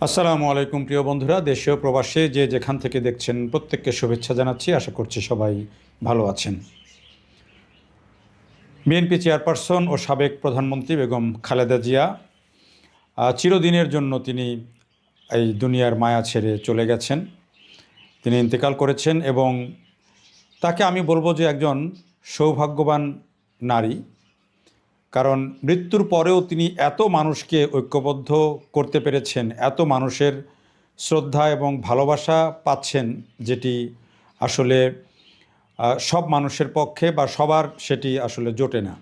আসসালামু আলাইকুম প্রিয় বন্ধুরা, দেশীয় প্রবাসে যে যেখান থেকে দেখছেন প্রত্যেককে শুভেচ্ছা জানাচ্ছি। আশা করছি সবাই ভালো আছেন। বিএনপি চেয়ারপারসন ও সাবেক প্রধানমন্ত্রী বেগম খালেদা জিয়া চিরদিনের জন্য তিনি এই দুনিয়ার মায়া ছেড়ে চলে গেছেন। তিনি ইন্তেকাল করেছেন এবং তাকে আমি বলবো যে একজন সৌভাগ্যবান নারী। কারণ মৃত্যুর পরেও তিনি এত মানুষকে ঐক্যবদ্ধ করতে পেরেছেন, এত মানুষের শ্রদ্ধা এবং ভালোবাসা পাচ্ছেন, যেটি আসলে সব মানুষের পক্ষে বা সবার সেটি আসলে জোটে না।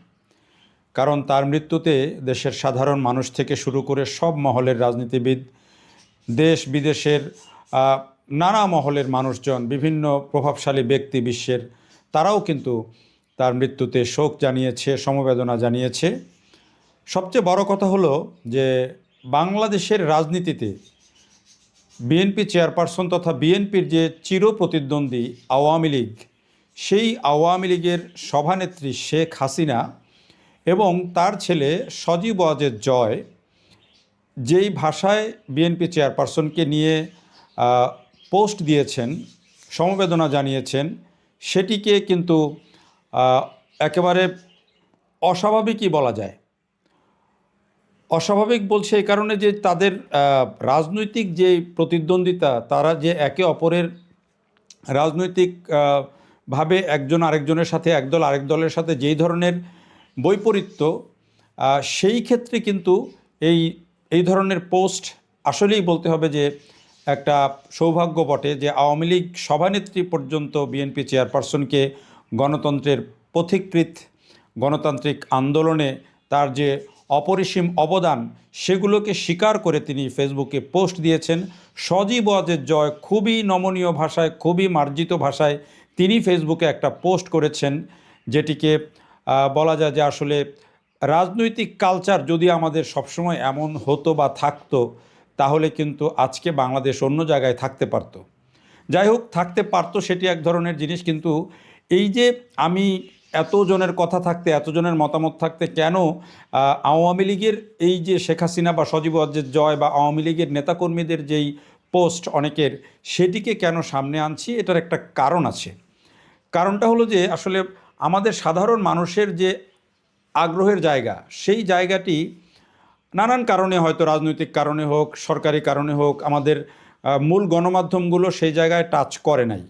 কারণ তার মৃত্যুতে দেশের সাধারণ মানুষ থেকে শুরু করে সব মহলের রাজনীতিবিদ, দেশ বিদেশের নানা মহলের মানুষজন, বিভিন্ন প্রভাবশালী ব্যক্তি বিশ্বের, তারাও কিন্তু তার মৃত্যুতে শোক জানিয়েছে, সমবেদনা জানিয়েছে। সবচেয়ে বড় কথা হলো যে বাংলাদেশের রাজনীতিতে বিএনপি চেয়ারপারসন তথা বিএনপির যে চিরপ্রতিদ্বন্দ্বী আওয়ামী লীগ, সেই আওয়ামী লীগের সভানেত্রী শেখ হাসিনা এবং তার ছেলে সজীব ওয়াজেদ জয় যেই ভাষায় বিএনপি চেয়ারপারসনকে নিয়ে পোস্ট দিয়েছেন, সমবেদনা জানিয়েছেন, সেটিকে কিন্তু একেবারে অস্বাভাবিকই বলা যায়। অস্বাভাবিক বলছে এই কারণে যে তাদের রাজনৈতিক যে প্রতিদ্বন্দ্বিতা, তারা যে একে অপরের রাজনৈতিক ভাবে একজন আরেকজনের সাথে, একদল আরেক দলের সাথে যেই ধরনের বৈপরীত্য, সেই ক্ষেত্রে কিন্তু এই এই ধরনের পোস্ট আসলেই বলতে হবে যে একটা সৌভাগ্য বটে যে আওয়ামী লীগ সভানেত্রী পর্যন্ত বিএনপি চেয়ারপারসনকে গণতন্ত্রের পথিকৃৎ গণতান্ত্রিক আন্দোলনে তার যে অপরিসীম অবদান, সেগুলোকে স্বীকার করে তিনি ফেসবুকে পোস্ট দিয়েছেন। সজীব ওয়াজেদ জয় খুবই নমনীয় ভাষায়, খুবই মার্জিত ভাষায় তিনি ফেসবুকে একটা পোস্ট করেছেন, যেটিকে বলা যায় যে আসলে রাজনৈতিক কালচার যদি আমাদের সবসময় এমন হতো বা থাকতো, তাহলে কিন্তু আজকে বাংলাদেশ অন্য জায়গায় থাকতে পারত। যাই হোক, থাকতে পারতো সেটি এক ধরনের জিনিস, কিন্তু এই যে আমি এতজনের কথা থাকতে, এতজনের মতামত থাকতে কেন আওয়ামী লীগের এই যে শেখ হাসিনা বা সজীব ওয়াজেদ জয় বা আওয়ামী লীগের নেতাকর্মীদের যেই পোস্ট অনেকের, সেটিকে কেন সামনে আনছি, এটার একটা কারণ আছে। কারণটা হলো যে আসলে আমাদের সাধারণ মানুষের যে আগ্রহের জায়গা, সেই জায়গাটি নানান কারণে, হয়তো রাজনৈতিক কারণে হোক, সরকারি কারণে হোক, আমাদের মূল গণমাধ্যমগুলো সেই জায়গায় টাচ করে নাই।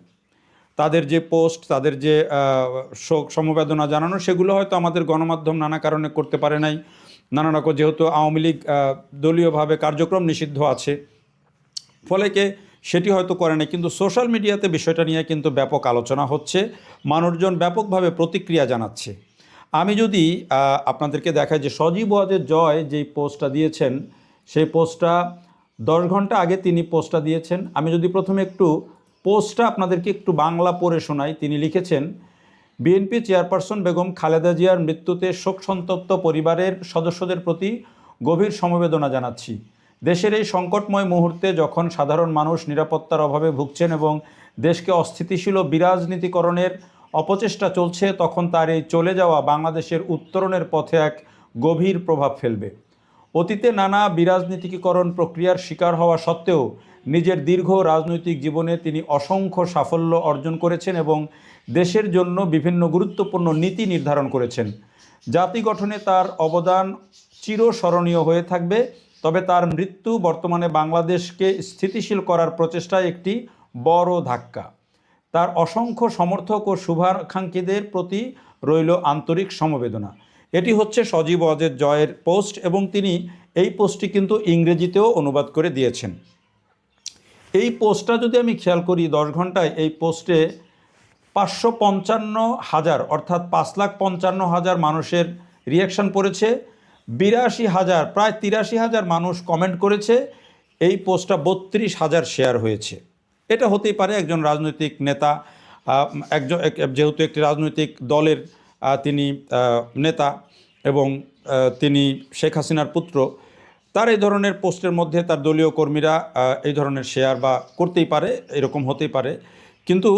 তাদের যে পোস্ট, তাদের যে শোক সমবেদনা জানানো, সেগুলো হয়তো আমাদের গণমাধ্যম নানা কারণে করতে পারে নাই। নানা রকম, যেহেতু আওয়ামী লীগ দলীয়ভাবে কার্যক্রম নিষিদ্ধ আছে, ফলে সেটি হয়তো করে নাই। কিন্তু সোশ্যাল মিডিয়াতে বিষয়টা নিয়ে কিন্তু ব্যাপক আলোচনা হচ্ছে, মানুষজন ব্যাপকভাবে প্রতিক্রিয়া জানাচ্ছে। আমি যদি আপনাদেরকে দেখাই যে সজীব ওয়াজেদ জয় যেই পোস্টটা দিয়েছেন, সেই পোস্টটা 10 ঘন্টা আগে তিনি পোস্টটা দিয়েছেন। আমি যদি প্রথমে একটু পোস্টটা আপনাদেরকে একটু বাংলা পড়ে শোনাই। তিনি লিখেছেন, বিএনপি চেয়ারপারসন বেগম খালেদা জিয়ার মৃত্যুতে শোক সন্তপ্ত পরিবারের সদস্যদের প্রতি গভীর সমবেদনা জানাচ্ছি। দেশের এই সংকটময় মুহূর্তে যখন সাধারণ মানুষ নিরাপত্তার অভাবে ভুগছেন এবং দেশকে অস্থিতিশীল ও বিরাজনীতিকরণের অপচেষ্টা চলছে, তখন তার এই চলে যাওয়া বাংলাদেশের উত্তরণের পথে এক গভীর প্রভাব ফেলবে। অতীতে নানা বিরাজনীতিকরণ প্রক্রিয়ার শিকার হওয়া সত্ত্বেও নিজের দীর্ঘ রাজনৈতিক জীবনে তিনি অসংখ্য সাফল্য অর্জন করেছেন এবং দেশের জন্য বিভিন্ন গুরুত্বপূর্ণ নীতি নির্ধারণ করেছেন। জাতি গঠনে তার অবদান চিরস্মরণীয় হয়ে থাকবে। তবে তার মৃত্যু বর্তমানে বাংলাদেশকে স্থিতিশীল করার প্রচেষ্টায় একটি বড় ধাক্কা। তার অসংখ্য সমর্থক ও শুভাকাঙ্ক্ষীদের প্রতি রইল আন্তরিক সমবেদনা। এটি হচ্ছে সজীব ওয়াজেদ জয়ের পোস্ট এবং তিনি এই পোস্টটি কিন্তু ইংরেজিতেও অনুবাদ করে দিয়েছেন। এই পোস্টটা যদি আমি খেয়াল করি, 10 ঘন্টায় এই পোস্টে 555,000 অর্থাৎ 5,55,000 মানুষের রিয়াকশান পড়েছে, 82,000 প্রায় 83,000 মানুষ কমেন্ট করেছে, এই পোস্টটা 32,000 শেয়ার হয়েছে। এটা হতেই পারে একজন রাজনৈতিক নেতা, যেহেতু একটি রাজনৈতিক দলের তিনি নেতা এবং তিনি শেখ হাসিনার পুত্র, তার এই ধরনের পোস্টের মধ্যে তার দলীয় কর্মীরা এই ধরনের শেয়ার বা করতেই পারে, এরকম হতেই পারে। কিন্তু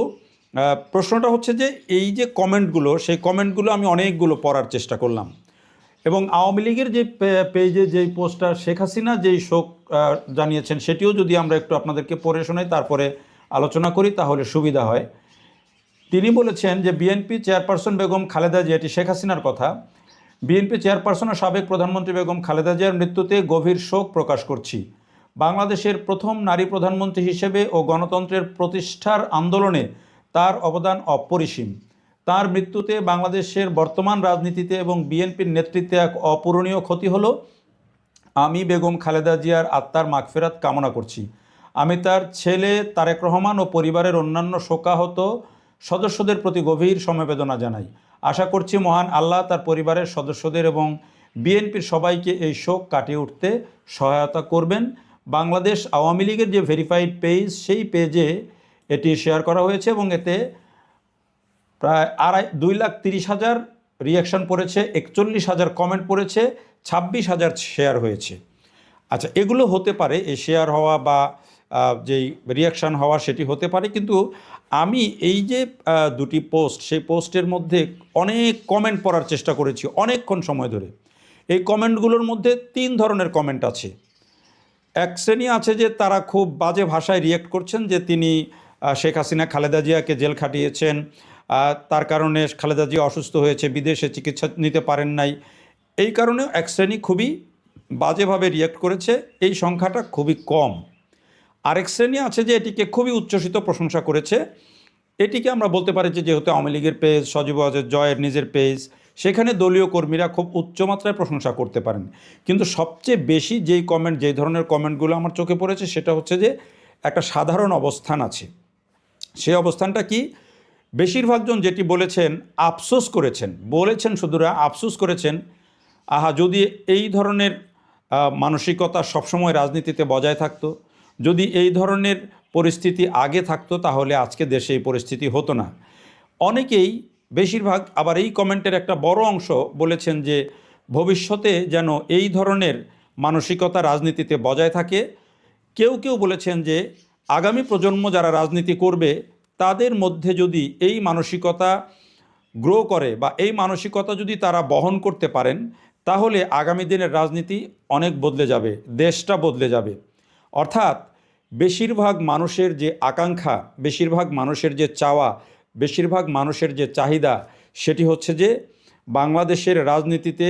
প্রশ্নটা হচ্ছে যে এই যে কমেন্টগুলো, সেই কমেন্টগুলো আমি অনেকগুলো পড়ার চেষ্টা করলাম। এবং আওয়ামী লীগের যে পেজে যেই পোস্টটা শেখ হাসিনা যেই শোক জানিয়েছেন সেটিও যদি আমরা একটু আপনাদেরকে পড়ে শোনাই তারপরে আলোচনা করি তাহলে সুবিধা হয়। তিনি বলেছেন যে বিএনপি চেয়ারপারসন বেগম খালেদা জিয়া, এটি শেখ হাসিনার কথা, বিএনপি চেয়ারপারসন ও সাবেক প্রধানমন্ত্রী বেগম খালেদা জিয়ার মৃত্যুতে গভীর শোক প্রকাশ করছি। বাংলাদেশের প্রথম নারী প্রধানমন্ত্রী হিসেবে ও গণতন্ত্রের প্রতিষ্ঠার আন্দোলনে তার অবদান অপরিসীম। তার মৃত্যুতে বাংলাদেশের বর্তমান রাজনীতিতে এবং বিএনপির নেতৃত্বে এক অপূরণীয় ক্ষতি হলো। আমি বেগম খালেদা জিয়ার আত্মার মাগফিরাত কামনা করছি। আমি তার ছেলে তারেক রহমান ও পরিবারের অন্যান্য শোকাহত সদস্যদের প্রতি গভীর সমবেদনা জানাই। আশা করছি মহান আল্লাহ তার পরিবারের সদস্যদের এবং বিএনপির সবাইকে এই শোক কাটিয়ে উঠতে সহায়তা করবেন। বাংলাদেশ আওয়ামী লীগের যে ভেরিফাইড পেজ, সেই পেজে এটি শেয়ার করা হয়েছে এবং এতে প্রায় 2,30,000 রিয়াকশান পড়েছে, 41,000 কমেন্ট পড়েছে, 26,000 শেয়ার হয়েছে। আচ্ছা, এগুলো হতে পারে, এই শেয়ার হওয়া বা যেই রিয়াকশান হওয়া সেটি হতে পারে, কিন্তু আমি এই যে দুটি পোস্ট, সেই পোস্টের মধ্যে অনেক কমেন্ট পড়ার চেষ্টা করেছি অনেকক্ষণ সময় ধরে। এই কমেন্টগুলোর মধ্যে 3 ধরনের কমেন্ট আছে। এক শ্রেণী আছে যে তারা খুব বাজে ভাষায় রিয়েক্ট করছেন যে তিনি শেখ হাসিনা খালেদা জিয়াকে জেল খাটিয়েছেন, তার কারণে খালেদা জিয়া অসুস্থ হয়েছে, বিদেশে চিকিৎসা নিতে পারেন নাই, এই কারণেও এক শ্রেণী খুবই বাজেভাবে রিয়েক্ট করেছে। এই সংখ্যাটা খুবই কম। আরেক শ্রেণী আছে যে এটিকে খুবই উচ্ছ্বসিত প্রশংসা করেছে। এটিকে আমরা বলতে পারি যে যেহেতু আওয়ামী লীগের পেজ, সজীব ওয়াজেদ জয়ের নিজের পেজ, সেখানে দলীয় কর্মীরা খুব উচ্চমাত্রায় প্রশংসা করতে পারেন। কিন্তু সবচেয়ে বেশি যেই ধরনের কমেন্টগুলো আমার চোখে পড়েছে সেটা হচ্ছে যে একটা সাধারণ অবস্থান আছে। সেই অবস্থানটা কি? বেশিরভাগজন যেটি বলেছেন, আফসোস বলেছেন শুধুরা আফসোস করেছেন, আহা যদি এই ধরনের মানসিকতা সবসময় রাজনীতিতে বজায় থাকতো, যদি এই ধরনের পরিস্থিতি আগে থাকতো তাহলে আজকে দেশে এই পরিস্থিতি হতো না। অনেকেই, বেশিরভাগ আবার এই কমেন্টের একটা বড় অংশ বলেছেন যে ভবিষ্যতে যেন এই ধরনের মানসিকতা রাজনীতিতে বজায় থাকে। কেউ কেউ বলেছেন যে আগামী প্রজন্ম যারা রাজনীতি করবে তাদের মধ্যে যদি এই মানসিকতা গ্রো করে বা এই মানসিকতা যদি তারা বহন করতে পারেন তাহলে আগামী দিনের রাজনীতি অনেক বদলে যাবে, দেশটা বদলে যাবে। অর্থাৎ বেশিরভাগ মানুষের যে আকাঙ্ক্ষা, বেশিরভাগ মানুষের যে চাওয়া, বেশিরভাগ মানুষের যে চাহিদা, সেটি হচ্ছে যে বাংলাদেশের রাজনীতিতে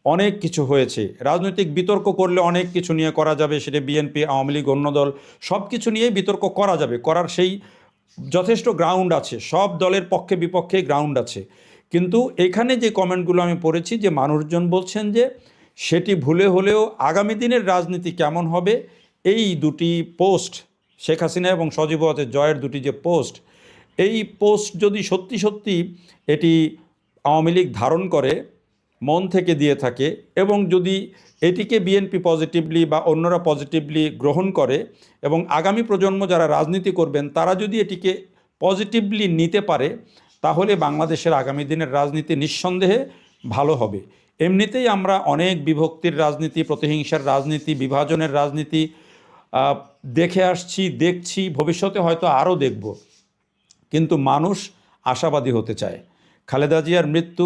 অনেক কিছু হয়েছে। রাজনৈতিক বিতর্ক করলে অনেক কিছু নিয়ে করা যাবে, সেটা বিএনপি, আওয়ামী লীগ, অন্য দল, সব কিছু নিয়েই বিতর্ক করা যাবে, করার সেই যথেষ্ট গ্রাউন্ড আছে, সব দলের পক্ষে বিপক্ষে গ্রাউন্ড আছে। কিন্তু এখানে যে কমেন্টগুলো আমি পড়েছি যে মানুষজন বলছেন যে সেটি ভুলে হলেও আগামী দিনের রাজনীতি কেমন হবে, এই দুটি পোস্ট, শেখ হাসিনা এবং সজীব ওয়াজেদ জয়ের দুটি যে পোস্ট, এই পোস্ট যদি সত্যি সত্যি এটি আওয়ামী লীগ ধারণ করে, মন থেকে দিয়ে থাকে, এবং যদি এটিকে বিএনপি পজিটিভলি বা অন্যরা পজিটিভলি গ্রহণ করে এবং আগামী প্রজন্ম যারা রাজনীতি করবেন তারা যদি এটিকে পজিটিভলি নিতে পারে তাহলে বাংলাদেশের আগামী দিনের রাজনীতি নিঃসন্দেহে ভালো হবে। এমনিতেই আমরা অনেক বিভক্তির রাজনীতি, প্রতিহিংসার রাজনীতি, বিভাজনের রাজনীতি দেখে আসছি, দেখছি, ভবিষ্যতে হয়তো আরও দেখব। কিন্তু মানুষ আশাবাদী হতে চায়। খালেদা জিয়ার মৃত্যু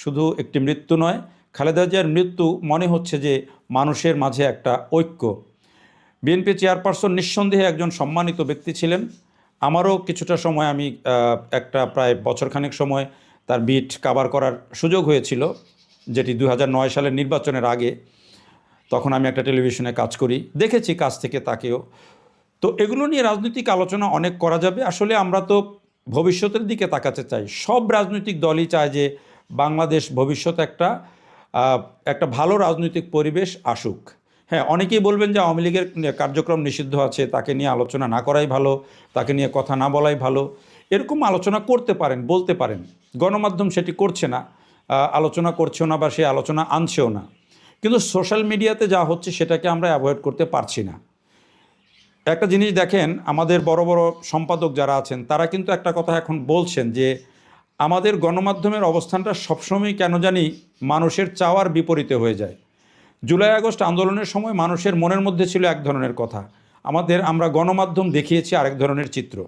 শুধু একটি মৃত্যু নয়, খালেদা জিয়ার মৃত্যু মনে হচ্ছে যে মানুষের মাঝে একটা ঐক্য। বিএনপি চেয়ারপারসন নিঃসন্দেহে একজন সম্মানিত ব্যক্তি ছিলেন। আমারও কিছুটা সময় আমি একটা প্রায় বছরখানেক সময় তার বিট কাভার করার সুযোগ হয়েছিল, যেটি 2009 সালের নির্বাচনের আগে। তখন আমি একটা টেলিভিশনে কাজ করি, দেখেছি কাছ থেকে তাকেও। তো এগুলো নিয়ে রাজনৈতিক আলোচনা অনেক করা যাবে। আসলে আমরা তো ভবিষ্যতের দিকে তাকাতে চাই, সব রাজনৈতিক দলই চায় যে বাংলাদেশ ভবিষ্যতে একটা ভালো রাজনৈতিক পরিবেশ আসুক। হ্যাঁ, অনেকেই বলবেন যে আওয়ামী লীগের কার্যক্রম নিষিদ্ধ আছে, তাকে নিয়ে আলোচনা না করাই ভালো, তাকে নিয়ে কথা না বলাই ভালো। এরকম আলোচনা করতে পারেন, বলতে পারেন। গণমাধ্যম সেটি করছে না, আলোচনা করছেও না বা সে আলোচনা আনছেও না। কিন্তু সোশ্যাল মিডিয়াতে যা হচ্ছে সেটাকে আমরা অ্যাভয়েড করতে পারছি না। একটা জিনিস দেখেন, আমাদের বড় বড় সম্পাদক যারা আছেন তারা কিন্তু একটা কথা এখন বলছেন যে আমাদের গণমাধ্যমের অবস্থানটা সবসময় কেন জানি মানুষের চাওয়ার বিপরীতে হয়ে যায়। জুলাই আগস্ট আন্দোলনের সময় মানুষের মনের মধ্যে ছিল এক ধরনের কথা, আমরা গণমাধ্যম দেখিয়েছি আরেক ধরনের চিত্র।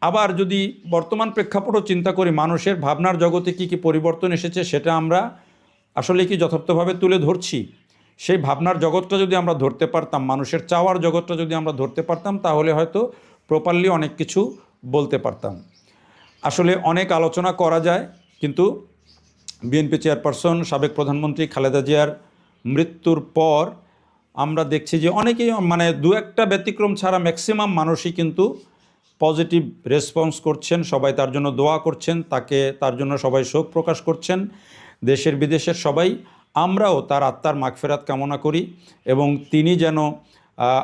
আবার যদি বর্তমান প্রেক্ষাপটও চিন্তা করি, মানুষের ভাবনার জগতে কী কী পরিবর্তন এসেছে সেটা আমরা আসলে কি যথার্থভাবে তুলে ধরছি? সেই ভাবনার জগৎটা যদি আমরা ধরতে পারতাম, মানুষের চাওয়ার জগৎটা যদি আমরা ধরতে পারতাম, তাহলে হয়তো প্রপারলি অনেক কিছু বলতে পারতাম। আসলে অনেক আলোচনা করা যায়, কিন্তু বিএনপি চেয়ারপারসন সাবেক প্রধানমন্ত্রী খালেদা জিয়ার মৃত্যুর পর আমরা দেখছি যে অনেকেই, মানে দু একটা ব্যতিক্রম ছাড়া ম্যাক্সিমাম মানুষই কিন্তু পজিটিভ রেসপন্স করছেন, সবাই তার জন্য দোয়া করছেন, তার জন্য সবাই শোক প্রকাশ করছেন, দেশের বিদেশের সবাই। আমরাও তার আত্মার মাগফেরাত কামনা করি এবং তিনি যেন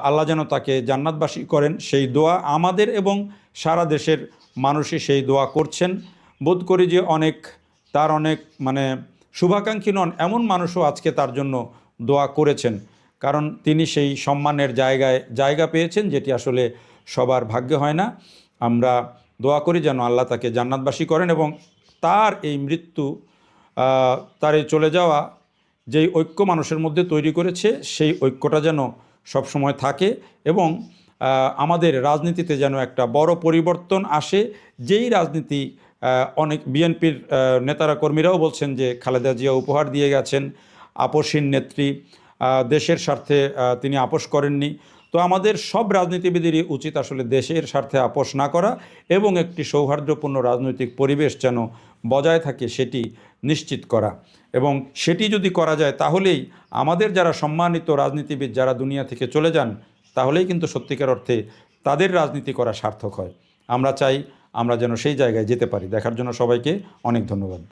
আল্লাহ যেন তাকে জান্নাতবাসী করেন, সেই দোয়া আমাদের এবং সারা দেশের মানুষই সেই দোয়া করছেন। বোধ করি যে তার অনেক মানে শুভাকাঙ্ক্ষী নন এমন মানুষও আজকে তার জন্য দোয়া করেছেন, কারণ তিনি সেই সম্মানের জায়গা পেয়েছেন, যেটি আসলে সবার ভাগ্যে হয় না। আমরা দোয়া করি যেন আল্লাহ তাকে জান্নাতবাসী করেন এবং তার এই মৃত্যু, তার এই চলে যাওয়া যেই ঐক্য মানুষের মধ্যে তৈরি করেছে, সেই ঐক্যটা যেন সবসময় থাকে এবং আমাদের রাজনীতিতে যেন একটা বড় পরিবর্তন আসে। যেই রাজনীতি অনেক বিএনপির নেতারা কর্মীরাও বলছেন যে খালেদা জিয়া উপহার দিয়ে গেছেন, আপোষহীন নেত্রী, দেশের স্বার্থে তিনি আপোষ করেননি। তো আমাদের সব রাজনীতিবিদেরই উচিত আসলে দেশের স্বার্থে আপোষ না করা এবং একটি সৌহার্দ্যপূর্ণ রাজনৈতিক পরিবেশ যেন বজায় থাকে সেটি নিশ্চিত করা। এবং সেটি যদি করা যায় তাহলেই আমাদের যারা সম্মানিত রাজনীতিবিদ যারা দুনিয়া থেকে চলে যান, তাহলেই কিন্তু সত্যিকার অর্থে তাদের রাজনীতি করা সার্থক হয়। আমরা চাই আমরা যেন সেই জায়গায় যেতে পারি। দেখার জন্য সবাইকে অনেক ধন্যবাদ।